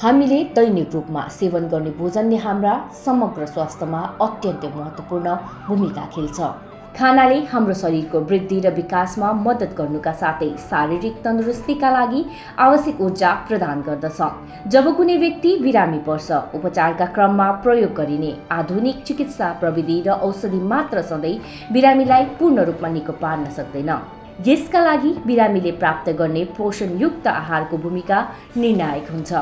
हामीले दैनिक रूपमा सेवन गर्ने भोजनले हाम्रा समग्र स्वास्थ्यमा अत्यन्तै महत्त्वपूर्ण भूमिका खेल्छ। खानाले हाम्रो शरीरको वृद्धि र विकासमा मद्दत गर्नुका साथै शारीरिक तन्दुरुस्तीका लागि आवश्यक ऊर्जा प्रदान गर्दछ। जब कुनै व्यक्ति बिरामी पर्छ, उपचारका क्रममा प्रयोग गरिने आधुनिक चिकित्सा प्रविधि र औषधि मात्र सधैँ बिरामीलाई पूर्ण रूपमा निको पार्न सक्दैन। यसका लागि बिरामीले प्राप्त गर्ने पोषणयुक्त आहारको भूमिका निर्णायक हुन्छ।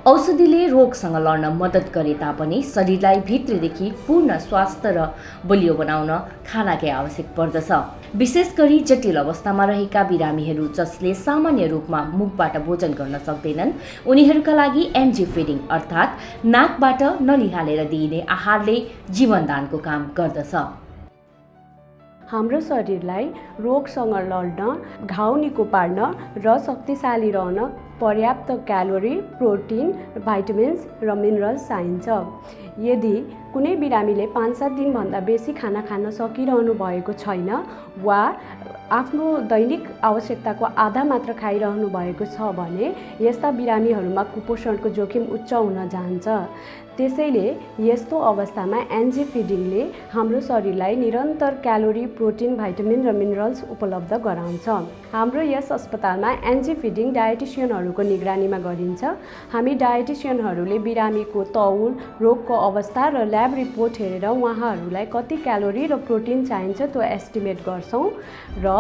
औषधिले रोगसँग लड्न मद्दत गरे तापनि शरीरलाई भित्रदेखि पूर्ण स्वास्थ्य र बलियो बनाउन खानाकै आवश्यक पर्दछ। विशेष गरी जटिल अवस्थामा रहेका बिरामीहरू जसले सामान्य रूपमा मुखबाट भोजन गर्न सक्दैनन्, उनीहरूका लागि एनजी फिडिङ अर्थात् नाकबाट नली हालेर दिइने आहारले जीवनदानको काम गर्दछ। हाम्रो शरीरलाई रोगसँग लड्न, घाउ निको पार्न र शक्तिशाली रहन पर्याप्त क्यालोरी, प्रोटिन, भाइटामिन्स र मिनरल्स चाहिन्छ। यदि कुनै बिरामीले 5-7 दिनभन्दा बेसी खाना खान सकिरहनु भएको छैन वा आफ्नो दैनिक आवश्यकताको आधा मात्र खाइरहनु भएको छ भने यस्ता बिरामीहरूमा कुपोषणको जोखिम उच्च हुन जान्छ। त्यसैले यस्तो अवस्थामा एनजी फिडिङले हाम्रो शरीरलाई निरन्तर क्यालोरी, प्रोटिन, भाइटामिन र मिनरल्स उपलब्ध गराउँछ। हाम्रो यस अस्पतालमा एनजी फिडिङ डायटिसियनहरूको निगरानीमा गरिन्छ। हामी डायटिसियनहरूले बिरामीको तौल, रोगको अवस्था र ल्याब रिपोर्ट हेरेर उहाँहरूलाई कति क्यालोरी र प्रोटिन चाहिन्छ त्यो एस्टिमेट गर्छौँ र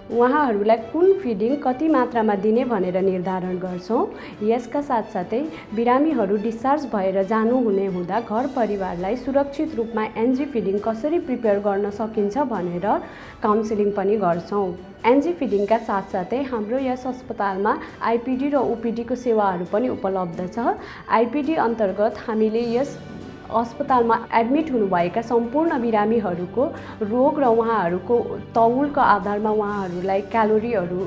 उहाँहरूलाई कुन फिडिङ कति मात्रामा दिने भनेर निर्धारण गर्छौँ। यसका साथसाथै बिरामीहरू डिस्चार्ज भएर जानुहुने हुँदा घर परिवारलाई सुरक्षित रूपमा एनजी फिडिङ कसरी प्रिपेयर गर्न सकिन्छ भनेर काउन्सिलिङ पनि गर्छौँ। एनजी फिडिङका साथसाथै हाम्रो यस अस्पतालमा आइपिडी र ओपिडीको सेवाहरू पनि उपलब्ध छ। आइपिडी अन्तर्गत हामीले यस अस्पतालमा एडमिट हुनुभएका सम्पूर्ण बिरामीहरूको रोग र उहाँहरूको तौलको आधारमा उहाँहरूलाई क्यालोरीहरू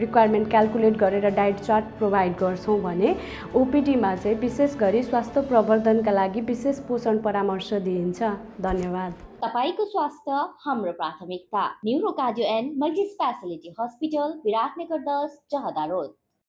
रिक्वायरमेन्ट क्याल्कुलेट गरेर डाइट चार्ट प्रोभाइड गर्छौँ भने ओपिडीमा चाहिँ विशेष गरी स्वास्थ्य प्रवर्धनका लागि विशेष पोषण परामर्श दिइन्छ। धन्यवाद। तपाईको स्वास्थ्य हाम्रो प्राथमिकता। Neuro cardio and multi speciality hospital, Biratnagar 10, Jahada road.